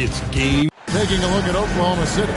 It's game. Taking a look at Oklahoma City.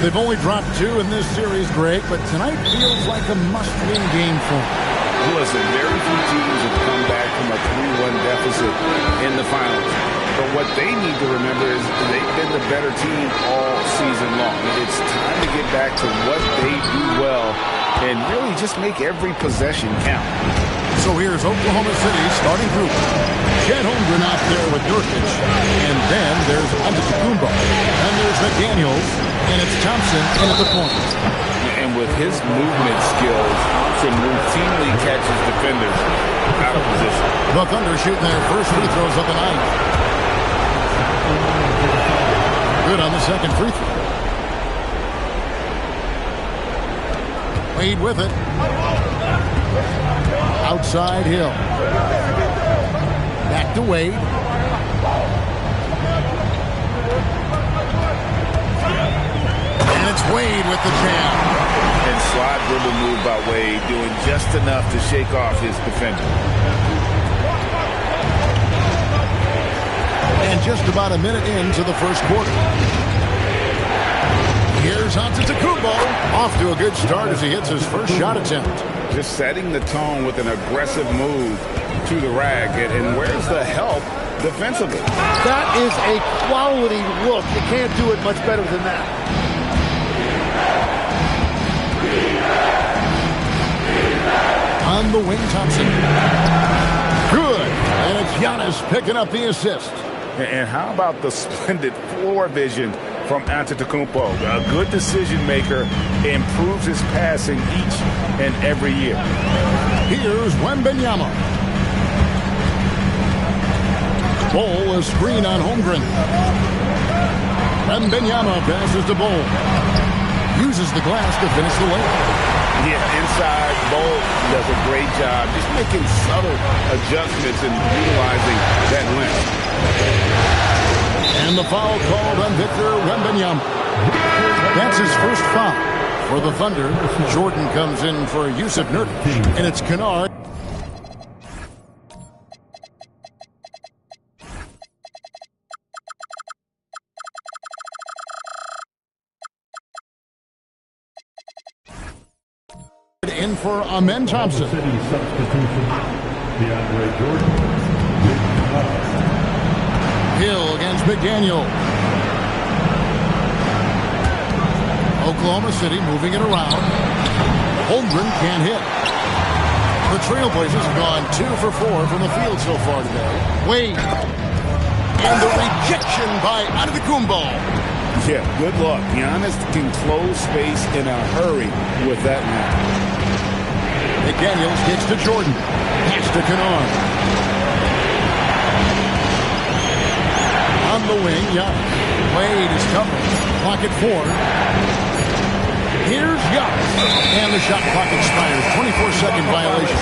They've only dropped 2 in this series, Greg, but tonight feels like a must-win game for them. Listen, very few teams have come back from a 3-1 deficit in the finals. But what they need to remember is they've been the better team all season long. It's time to get back to what they do well and really just make every possession count. So here's Oklahoma City's starting group. Chet Holmgren out there with Nurkic. And then there's Antetokounmpo. And there's McDaniels. And it's Thompson in at the point. And with his movement skills, Thompson routinely catches defenders out of position. The Thunder shooting their first free throws of the night. Good on the second free throw. Wade with it. Outside Hill. Back to Wade. And it's Wade with the jam. And slide dribble move by Wade, doing just enough to shake off his defender. And just about a minute into the first quarter. Here's Antetokounmpo. Off to a good start as he hits his first shot attempt. Just setting the tone with an aggressive move to the rack. And where's the help defensively? That is a quality look. You can't do it much better than that. On the wing, Thompson. Good. And it's Giannis picking up the assist. And how about the splendid floor vision from Antetokounmpo? A good decision maker, improves his passing each and every year. Here's Wembanyama. Bol, a screen on Holmgren. Wembanyama passes to Bol. Uses the glass to finish the layup. Yeah, inside, Bol does a great job just making subtle adjustments and utilizing that length. And the foul called on Victor Wembanyama. That's his first foul for the Thunder. Jordan comes in for Jusuf Nurkic, and it's Kennard. In for Amen Thompson. Hill against McDaniel. Oklahoma City moving it around. Holmgren can't hit. The Trailblazers have gone 2 for 4 from the field so far today. Wade. And the rejection by Antetokounmpo. Yeah, good luck. Giannis can close space in a hurry with that man. McDaniels gets to Jordan. Pass to Kennard. On the wing, Giannis. Wade is covered. Clock at 4. Here's Giannis. And the shot clock expires. 24-second violation.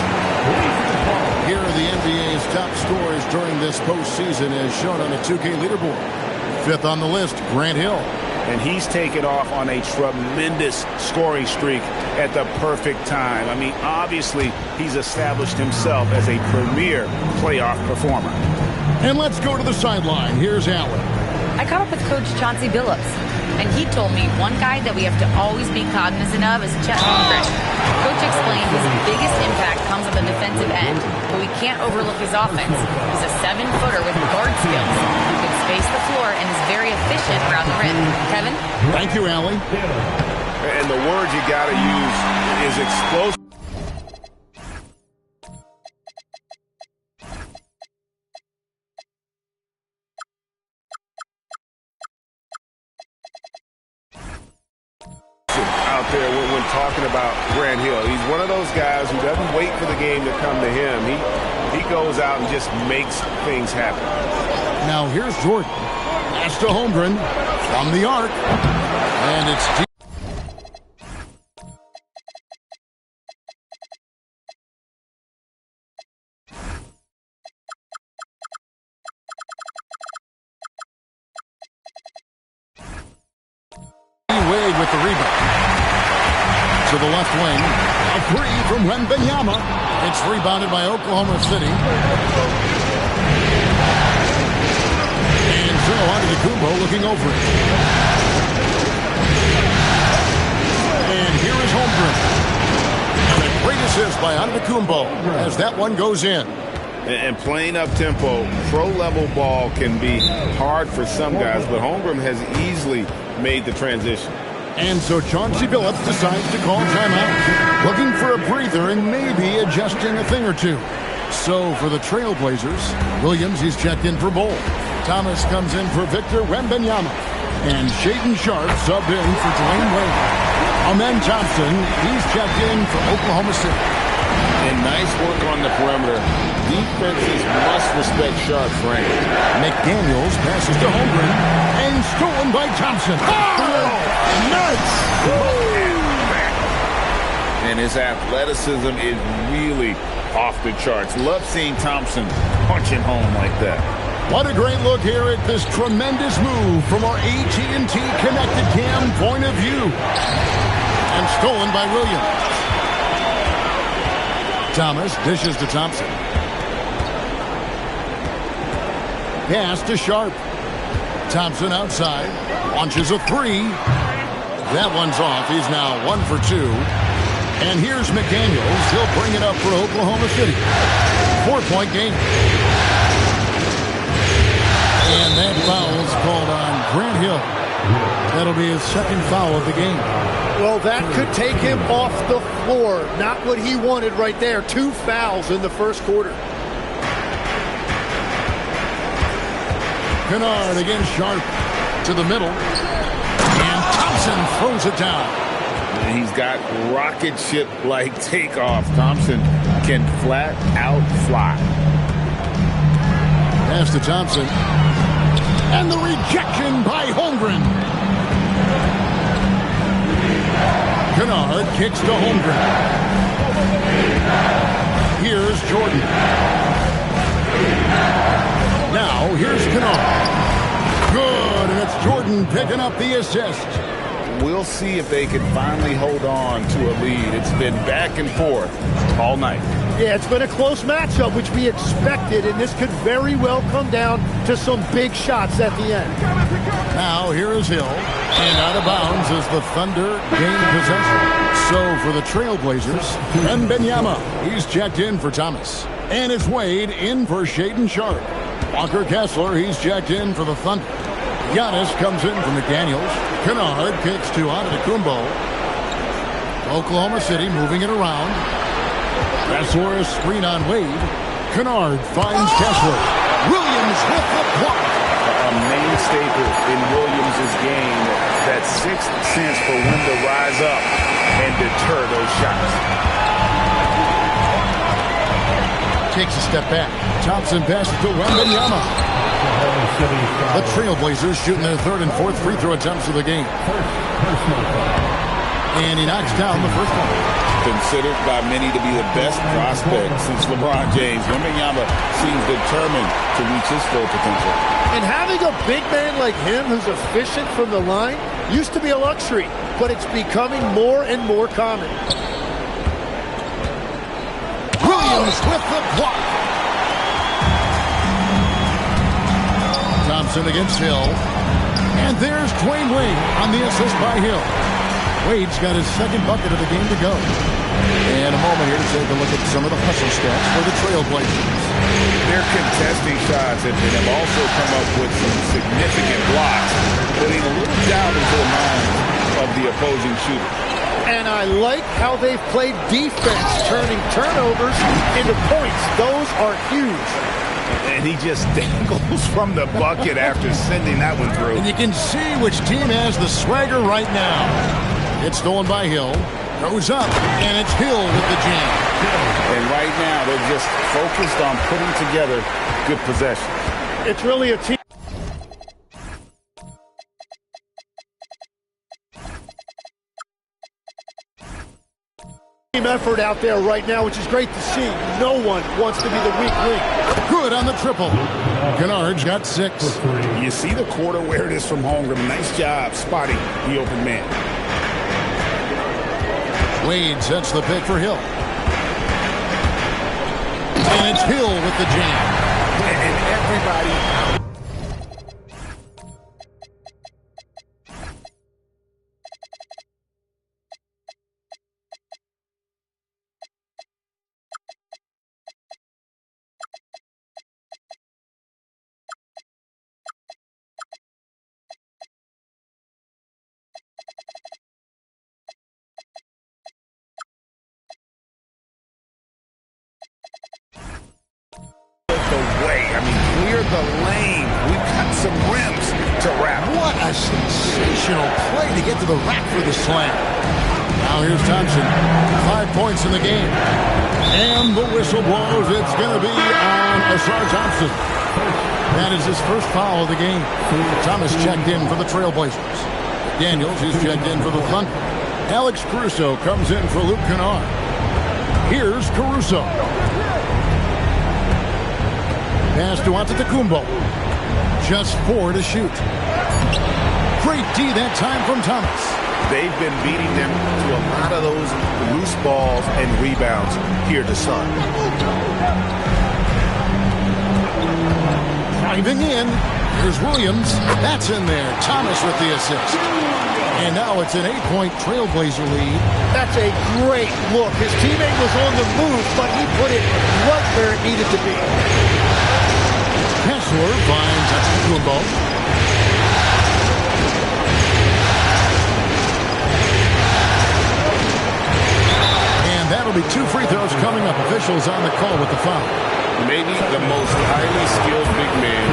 Here are the NBA's top scorers during this postseason as shown on the 2K leaderboard. 5th on the list, Grant Hill. And he's taken off on a tremendous scoring streak at the perfect time. I mean, obviously, he's established himself as a premier playoff performer. And let's go to the sideline. Here's Allen. I caught up with Coach Chauncey Billups, and he told me one guy that we have to always be cognizant of is Chet Holmgren. Coach explained his biggest impact comes on the defensive end, but we can't overlook his offense. He's a 7-footer with guard skills who can space the floor and is very efficient around the rim. Kevin? Thank you, Allie. And the word you got to use is explosive. Out there when talking about Grant Hill. He's one of those guys who doesn't wait for the game to come to him. He goes out and just makes things happen. Now here's Jordan. Pass to Holmgren from the arc. And it's deep. Wade with the rebound. To the left wing. A three from Wembanyama. It's rebounded by Oklahoma City. And so Antetokounmpo looking over it. Holmgren. And a great assist by Antetokounmpo as that one goes in. And playing up-tempo, pro-level ball can be hard for some guys, but Holmgren has easily made the transition. And so Chauncey Billups decides to call timeout, looking for a breather and maybe adjusting a thing or two. So for the Trailblazers, Williams, he's checked in for Bol. Thomas comes in for Victor Wembanyama. And Shaedon Sharpe subbed in for Dwayne Wade. Amen Thompson, he's checked in for Oklahoma City. And nice work on the perimeter. Defenses must respect Sharpe's range. McDaniels passes to Holmgren and stolen by Thompson. Oh! Nuts! And his athleticism is really off the charts. Love seeing Thompson punching home like that. What a great look here at this tremendous move from our AT&T Connected Cam point of view. And stolen by Williams. Thomas dishes to Thompson. Pass to Sharpe. Thompson outside. Launches a three. That one's off. He's now 1 for 2. And here's McDaniels. He'll bring it up for Oklahoma City. 4-point game. And that foul's called on Grant Hill. That'll be his second foul of the game. Well, that could take him off the floor. Not what he wanted right there. 2 fouls in the first quarter. Kennard against Sharpe to the middle. And Thompson throws it down. And he's got rocket ship-like takeoff. Thompson can flat out fly. Pass to Thompson. And the rejection by Holmgren. Kennard kicks to Holmgren. Here's Jordan. Now here's Kennard. Good, and it's Jordan picking up the assist. We'll see if they can finally hold on to a lead. It's been back and forth all night. Yeah, it's been a close matchup, which we expected, and this could very well come down to some big shots at the end. Now here is Hill, and out of bounds as the Thunder gain possession. So for the Trailblazers, Wembanyama, he's checked in for Thomas. And it's Wade in for Shaedon Sharpe. Walker Kessler, he's checked in for the Thunder. Giannis comes in for McDaniels. Kennard kicks to Antetokounmpo. Oklahoma City moving it around. Kessler screen on Wade. Kennard finds Kessler. Williams with the block. A main staple in Williams' game, that sixth sense for when to rise up and deter those shots. Takes a step back. Thompson passes to Wembanyama. The Trailblazers shooting their third and fourth free throw attempts of the game. And he knocks down the first one. Considered by many to be the best prospect since LeBron James, Wembanyama seems determined to reach his full potential. And having a big man like him who's efficient from the line used to be a luxury, but it's becoming more and more common. Williams with the block. Thompson against Hill. And there's Dwayne Wade on the assist by Hill. Wade's got his second bucket of the game to go. And a moment here to take a look at some of the hustle stats for the Trailblazers. They're contesting shots and have also come up with some significant blocks, putting a little doubt into the minds of the opposing shooter. And I like how they've played defense, turning turnovers into points. Those are huge. And he just dangles from the bucket after sending that one through. And you can see which team has the swagger right now. It's stolen by Hill. Goes up, and it's Hill with the jam. And right now, they're just focused on putting together good possession. It's really a team effort out there right now, which is great to see. No one wants to be the weak link. Good on the triple. Kennard's got 6. You see the court awareness from Holmgren. Nice job spotting the open man. Wade sets the pick for Hill. And it's Hill with the jam. And everybody out. The way, I mean, clear the lane. We've got some rims to wrap. What a sensational play to get to the rack for the slam. Now here's Thompson. 5 points in the game. And the whistle blows. It's going to be on Ausar Thompson. That is his first foul of the game. Thomas checked in for the Trailblazers. Daniels is checked in for the Thunder. Alex Caruso comes in for Luke Kennard. Here's Caruso. Pass to Antetokounmpo. Just 4 to shoot. Great D that time from Thomas. They've been beating them to a lot of those loose balls and rebounds here to start. Driving in. Here's Williams. That's in there. Thomas with the assist. And now it's an 8-point Trailblazer lead. That's a great look. His teammate was on the move, but he put it right where it needed to be. Kessler finds Antetokounmpo. And that'll be 2 free throws coming up. Officials on the call with the foul. Maybe the most highly skilled big man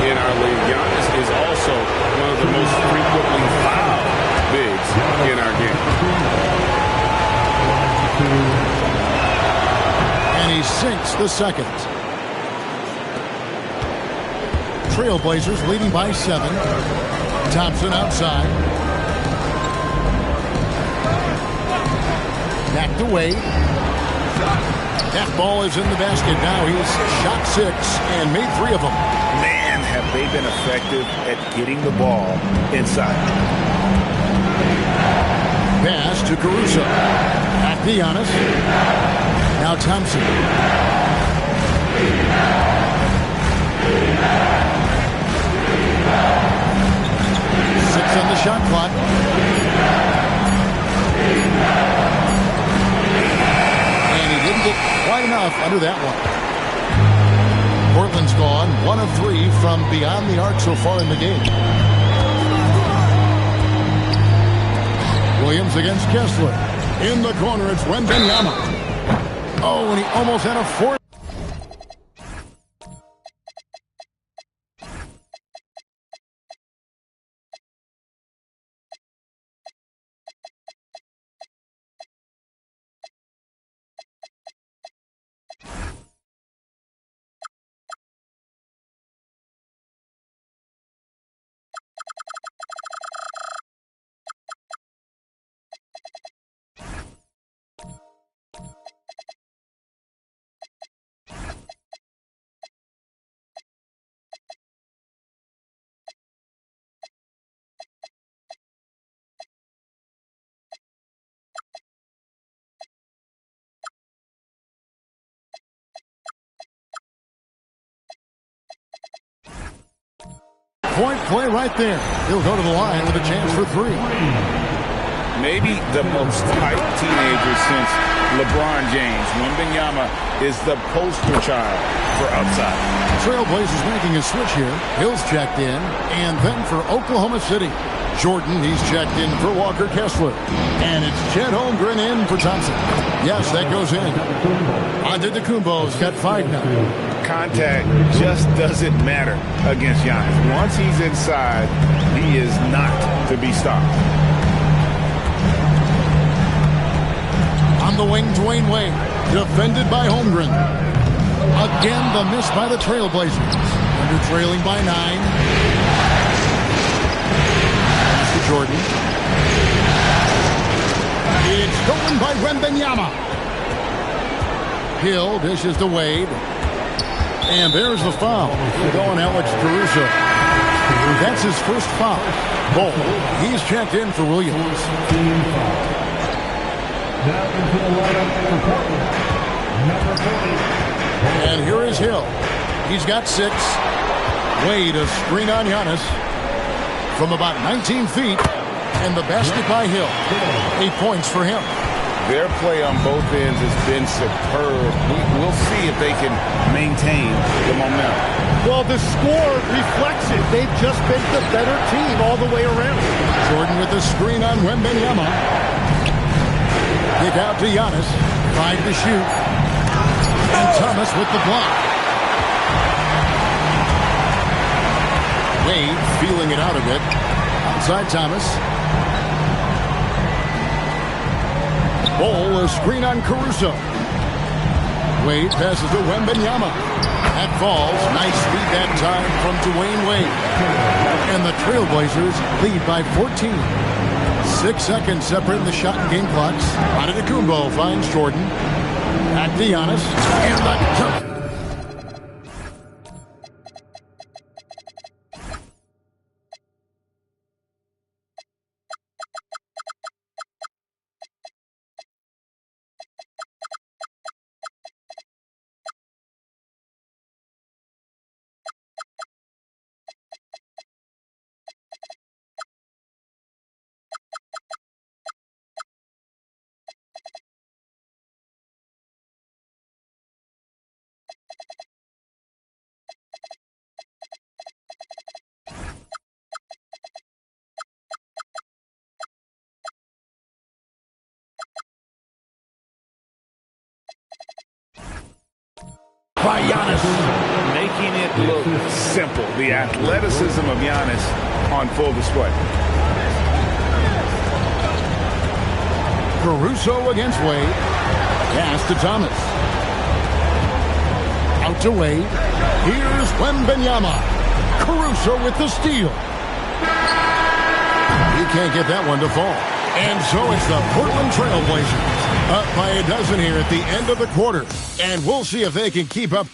in our league. Giannis is also one of the most frequently fouled bigs in our game. And he sinks the second. Trailblazers leading by 7. Thompson outside. Back to Wade. That ball is in the basket now. He's shot 6 and made 3 of them. Man, have they been effective at getting the ball inside. Pass to Caruso. Back to Giannis. Now Thompson. 6 on the shot clock. And he didn't get quite enough under that one. Portland's gone 1 of 3 from beyond the arc so far in the game. Williams against Kessler. In the corner, it's Wembanyama. Oh, and he almost had a 4. Point play right there. He'll go to the line with a chance for 3. Maybe the most hyped teenager since LeBron James. Wembanyama is the poster child for upside. Trailblazers making a switch here. Hill's checked in. And then for Oklahoma City, Jordan, he's checked in for Walker Kessler. And it's Chet Holmgren in for Thompson. Yes, that goes in. Antetokounmpo's got 5 now. Contact just doesn't matter against Giannis. Once he's inside, he is not to be stopped. On the wing, Dwayne Wade, defended by Holmgren. Again, the miss by the Trailblazers. Under trailing by 9. Pass to Jordan. It's stolen by Wembanyama. Hill dishes to Wade. And there's the foul. He'll go on Alex Caruso. That's his first foul. Ball. He's checked in for Williams. And here is Hill. He's got 6. Wade, a screen on Giannis from about 19 feet. And the basket by Hill. 8 points for him. Their play on both ends has been superb. We'll see if they can maintain the momentum. Well, the score reflects it. They've just been the better team all the way around. Jordan with the screen on Wembanyama. Kick out to Giannis. 5 to shoot. And Thomas with the block. Wade feeling it out a bit. Outside Thomas. Ball, a screen on Caruso. Wade passes to Wembanyama. That falls. Nice lead that time from Dwayne Wade. And the Trailblazers lead by 14. 6 seconds separating the shot and game clocks. Antetokounmpo finds Jordan. At Giannis. And the by Giannis, making it look simple. The athleticism of Giannis on full display. Caruso against Wade. Pass to Thomas. Out to Wade. Here's Wembanyama. Caruso with the steal. He can't get that one to fall. And so it's the Portland Trail Blazers up by a dozen here at the end of the quarter. And we'll see if they can keep up.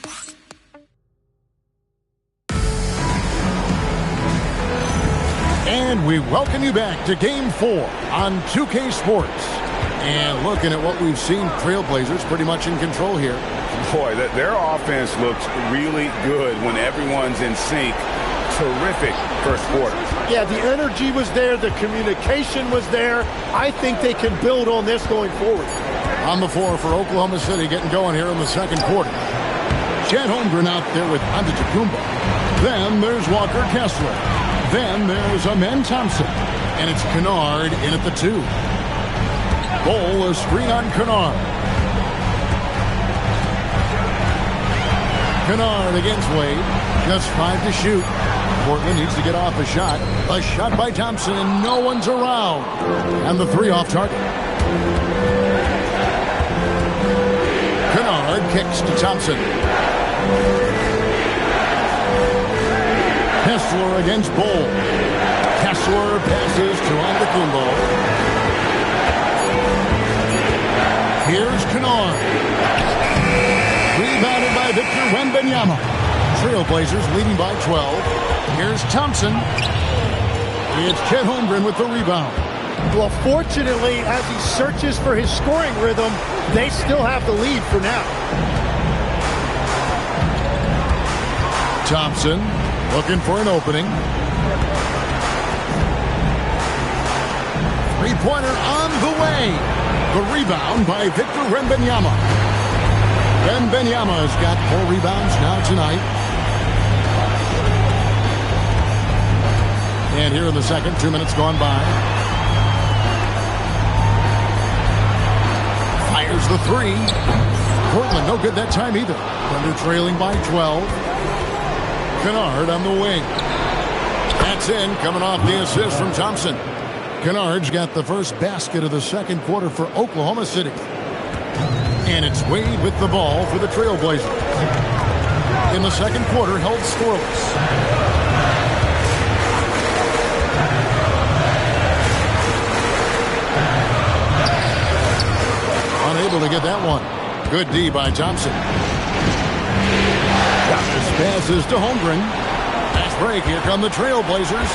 And we welcome you back to Game 4 on 2K Sports. And looking at what we've seen, Trailblazers pretty much in control here. Boy, their offense looks really good when everyone's in sync. Terrific first quarter. Yeah, the energy was there. The communication was there. I think they can build on this going forward. On the floor for Oklahoma City, getting going here in the second quarter. Chet Holmgren out there with Antetokounmpo. Then there's Walker Kessler. Then there's Amen Thompson. And it's Kennard in at the 2. Ball, a screen on Kennard. Kennard against Wade. Just 5 to shoot. Portland needs to get off a shot. A shot by Thompson, and no one's around. And the 3 off target. Kennard kicks to Thompson. Kessler against Bol. Kessler passes to Antetokounmpo. Here's Kennard. Rebounded by Victor Wembanyama. Trailblazers leading by 12. Here's Thompson. It's Chet Holmgren with the rebound. Well, fortunately, as he searches for his scoring rhythm, they still have the lead for now. Thompson looking for an opening. Three-pointer on the way. The rebound by Victor Wembanyama. Wembanyama has got 4 rebounds now tonight. And here in the second, 2 minutes gone by. Fires the 3. Portland no good that time either. Thunder trailing by 12. Kennard on the wing. That's in, coming off the assist from Thompson. Kennard's got the first basket of the second quarter for Oklahoma City. And it's Wade with the ball for the Trailblazers. In the second quarter, held scoreless. Unable to get that one. Good D by Thompson. Thomas passes to Holmgren. Fast break. Here come the Trailblazers.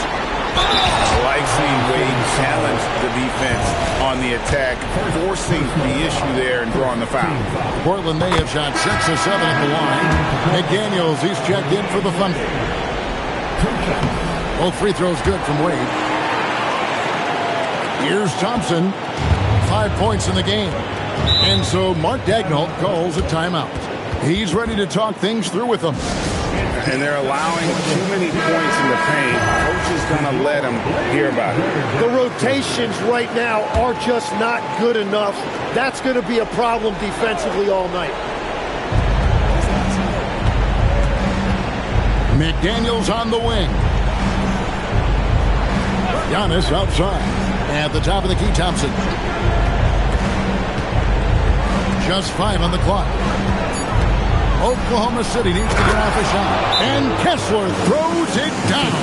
I like seeing Wade challenge the defense on the attack, forcing the issue there and drawing the foul. Portland may have shot 6 or 7 at the line. McDaniels, he's checked in for the Thunder. Both free throws good from Wade. Here's Thompson. 5 points in the game. And so Mark Daigneault calls a timeout. He's ready to talk things through with them. And they're allowing too many points in the paint. Coach is going to let them hear about it. The rotations right now are just not good enough. That's going to be a problem defensively all night. McDaniels on the wing. Giannis outside. At the top of the key, Thompson. Just 5 on the clock. Oklahoma City needs to get off a shot. And Kessler throws it down.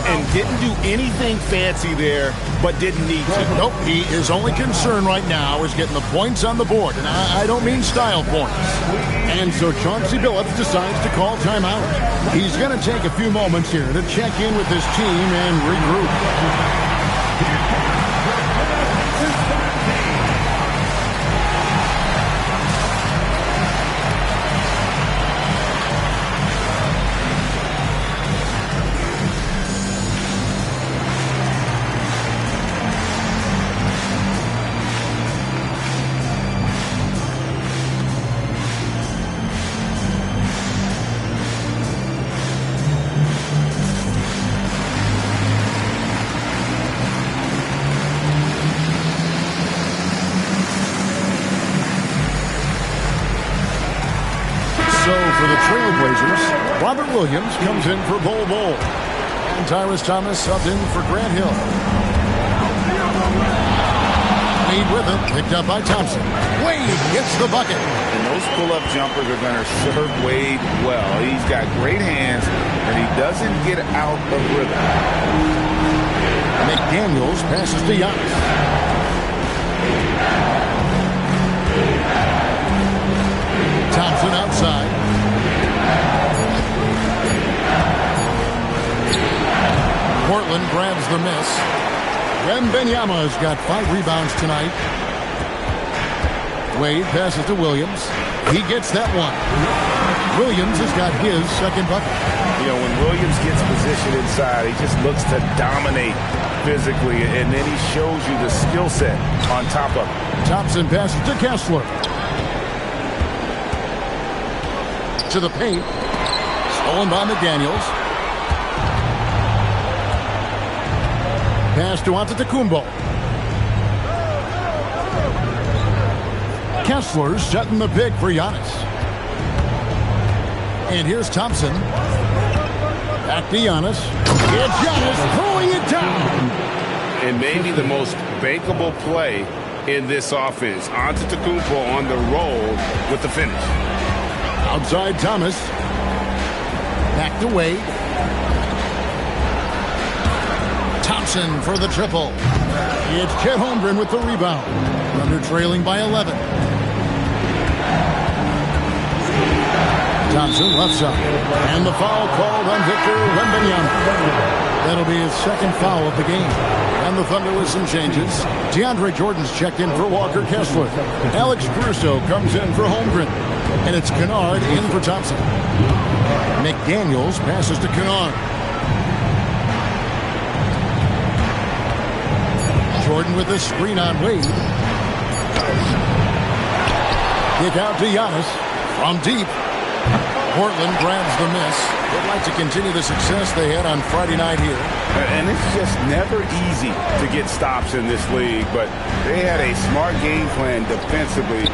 And didn't do anything fancy there, but didn't need to. Nope, his only concern right now is getting the points on the board. And I don't mean style points. And so Chauncey Billups decides to call timeout. He's going to take a few moments here to check in with his team and regroup. For the Trailblazers, Robert Williams comes in for Bol Bol. And Tyrus Thomas subbed in for Grant Hill. Wade with it, picked up by Thompson. Wade gets the bucket. And those pull-up jumpers are going to serve Wade well. He's got great hands, and he doesn't get out of rhythm. McDaniels passes to Giannis. Thompson outside. Portland grabs the miss. Wembanyama's got 5 rebounds tonight. Wade passes to Williams. He gets that one. Williams has got his second bucket. You know, when Williams gets positioned inside, he just looks to dominate physically, and then he shows you the skill set on top of it. Thompson passes to Kessler. To the paint. Stolen by McDaniels. Pass to Antetokounmpo. Kessler setting the pick for Giannis. And here's Thompson. Back to Giannis. It's Giannis throwing it down. And maybe the most bankable play in this offense. Antetokounmpo on the roll with the finish. Outside Thomas. Back to Wade. Thompson for the triple. It's Chet Holmgren with the rebound. Thunder trailing by 11. Thompson left side. And the foul called on Victor Wembanyama. That'll be his second foul of the game. And the Thunder with some changes. DeAndre Jordan's checked in for Walker Kessler. Alex Caruso comes in for Holmgren. And it's Kennard in for Thompson. McDaniels passes to Kennard. Jordan with a screen on Wade. Kick out to Giannis from deep. Portland grabs the miss. They'd like to continue the success they had on Friday night here. And it's just never easy to get stops in this league, but they had a smart game plan defensively,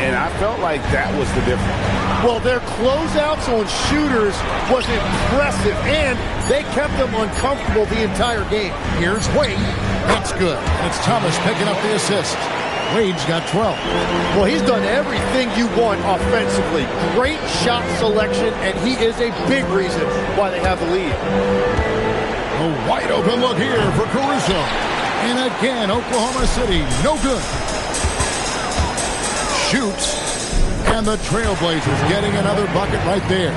and I felt like that was the difference. Well, their closeouts on shooters was impressive, and they kept them uncomfortable the entire game. Here's Wade. That's good. And it's Thomas picking up the assist. Wade's got 12. Well, he's done everything you want offensively. Great shot selection, and he is a big reason why they have the lead. A wide open look here for Caruso. And again, Oklahoma City, no good. Shoots. And the Trailblazers getting another bucket right there.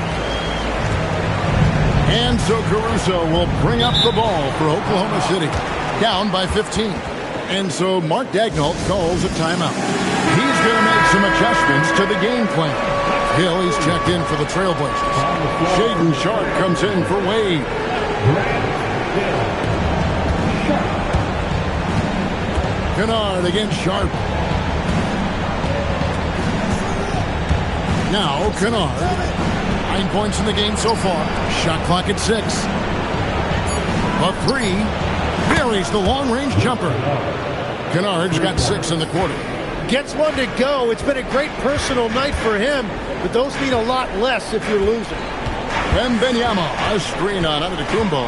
And so Caruso will bring up the ball for Oklahoma City. Down by 15. And so Mark Daigneault calls a timeout. He's going to make some adjustments to the game plan. Hill, he's checked in for the Trailblazers. Shaedon Sharpe comes in for Wade. Kennard against Sharpe. Now Kennard. 9 points in the game so far. Shot clock at 6. A 3. Buries the long-range jumper. Kennard's got 6 in the quarter. Gets one to go. It's been a great personal night for him, but those mean a lot less if you're losing. Wembanyama, a screen on Antetokounmpo.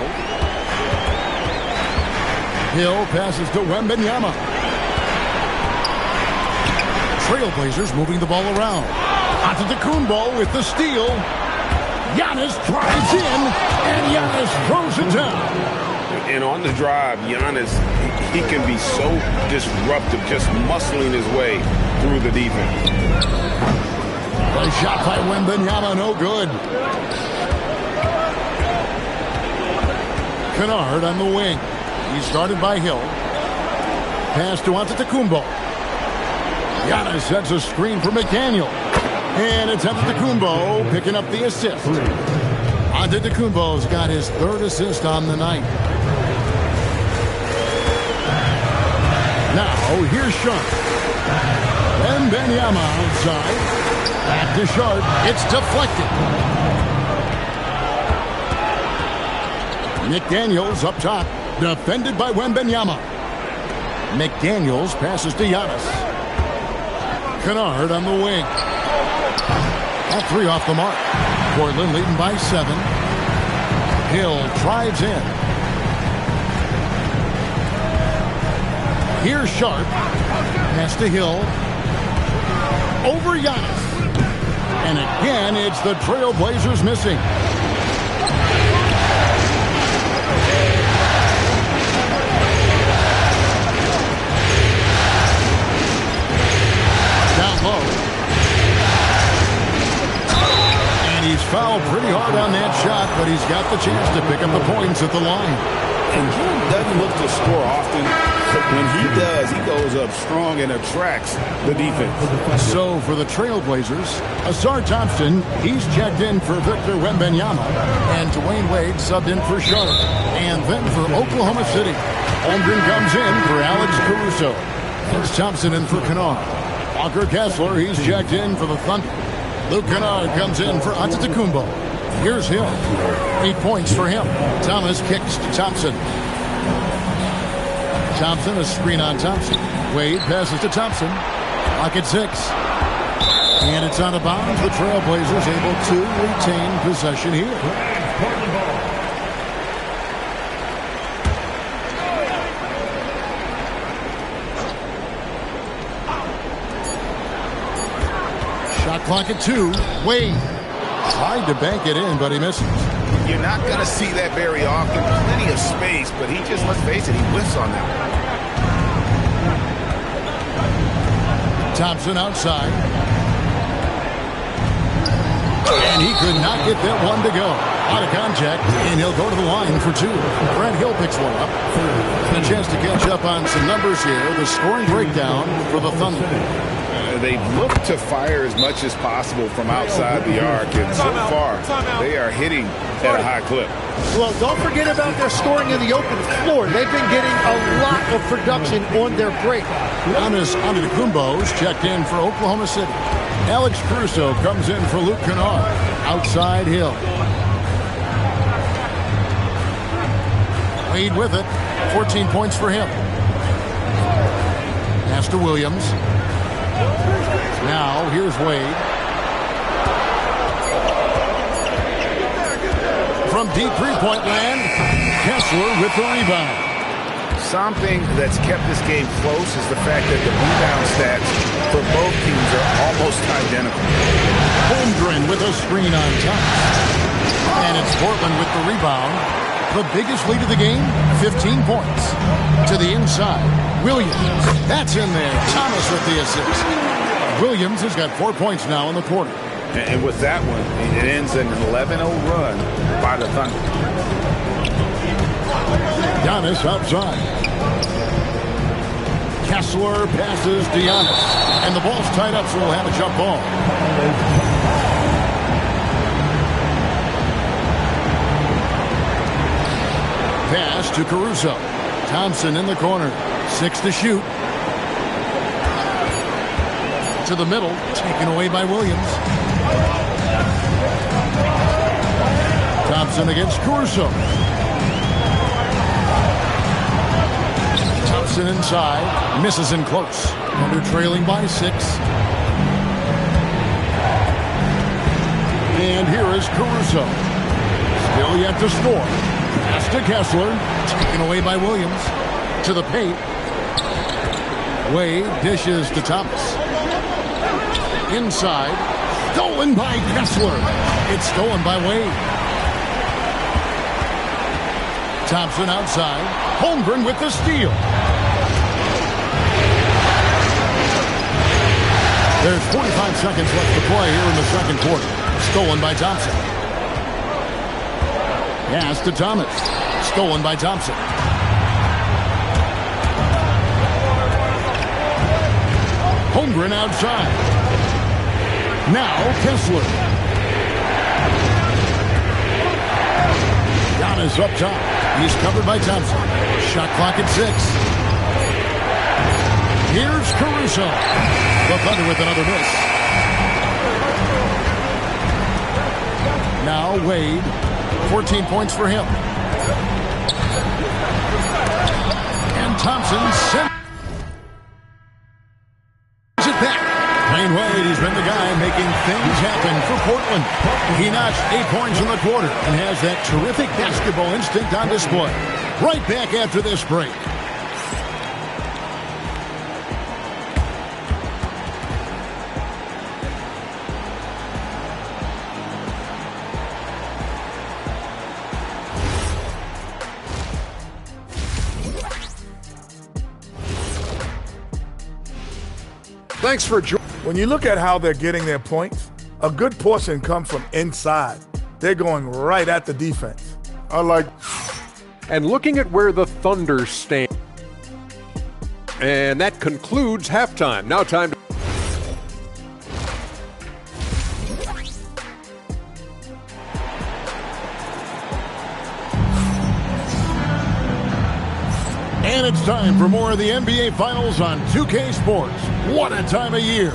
Hill passes to Wembanyama. Trailblazers moving the ball around. Antetokounmpo with the steal. Giannis drives in, and Giannis throws it down. And on the drive, Giannis, he can be so disruptive, just muscling his way through the defense. A shot by Wembanyama, no good. Kennard on the wing. He started by Hill. Pass to Antetokounmpo. Giannis sets a screen for McDaniel. And it's Antetokounmpo picking up the assist. Antetokounmpo's got his third assist on the night. Now, here's Sharp. Wembanyama outside. Back to Sharp. It's deflected. McDaniels up top. Defended by Wembanyama. McDaniels passes to Giannis. Kennard on the wing. That three off the mark. Portland leading by 7. Hill drives in. Here's Sharp. Pass to Hill. Over Giannis. And again, it's the Trailblazers missing. Down low. And he's fouled pretty hard on that shot, but he's got the chance to pick up the points at the line. And he doesn't look to score often, but when he does, he goes up strong and attracts the defense. So for the Trailblazers, Ausar Thompson, he's checked in for Victor Wembanyama, and Dwayne Wade subbed in for Sharp. And then for Oklahoma City, Holmgren comes in for Alex Caruso. It's Thompson in for Kennard. Walker Kessler, he's checked in for the Thunder. Luke Kennard comes in for Antetokounmpo. Here's Hill. 8 points for him. Thomas kicks to Thompson. Thompson, a screen on Thompson. Wade passes to Thompson. Pocket 6. And it's out of bounds. The Trailblazers able to retain possession here. Shot clock at 2. Wade tried to bank it in, but he misses. You're not going to see that very often. Plenty of space, but he just, let's face it, he whiffs on that. Thompson outside. And he could not get that one to go. Out of contact, and he'll go to the line for 2. Grant Hill picks one up. And a chance to catch up on some numbers here. The scoring breakdown for the Thunder. They look to fire as much as possible from outside the arc, and so far they are hitting at a high clip. Well, don't forget about their scoring in the open floor. They've been getting a lot of production on their break. Giannis Antetokounmpo's checked in for Oklahoma City. Alex Caruso comes in for Luke Kennard. Outside Hill. Wade with it. 14 points for him. Pass to Williams. Now, here's Wade. From deep three-point land, Kessler with the rebound. Something that's kept this game close is the fact that the rebound stats for both teams are almost identical. Holmgren with a screen on top. And it's Portland with the rebound. The biggest lead of the game, 15 points. To the inside, Williams. That's in there. Thomas with the assist. Williams has got 4 points now in the quarter. And with that one, it ends in an 11-0 run by the Thunder. Giannis outside. Kessler passes to Giannis. And the ball's tied up, so we'll have a jump ball. Pass to Caruso. Thompson in the corner. 6 to shoot. To the middle, taken away by Williams. Thompson against Caruso. Thompson inside, misses in close. Under trailing by 6. And here is Caruso. Still yet to score. Pass to Kessler. Taken away by Williams. To the paint. Wade dishes to Thomas. Inside. Stolen by Kessler. It's stolen by Wade. Thompson outside. Holmgren with the steal. There's 45 seconds left to play here in the second quarter. Stolen by Thompson. Pass to Thomas. Stolen by Thompson. Holmgren outside. Now Kessler. Giannis up top. He's covered by Thompson. Shot clock at 6. Here's Caruso. The Thunder with another miss. Now Wade. 14 points for him. And Thompson sends it back. Dwayne Wade, he's been the guy making things happen for Portland. He notched 8 points in the quarter and has that terrific basketball instinct on display. Right back after this break. Thanks for joining. When you look at how they're getting their points, a good portion comes from inside. They're going right at the defense. And looking at where the Thunder stand. And that concludes halftime. Now time to... And it's time for more of the NBA Finals on 2K Sports. What a time of year.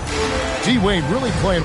D-Wade really playing...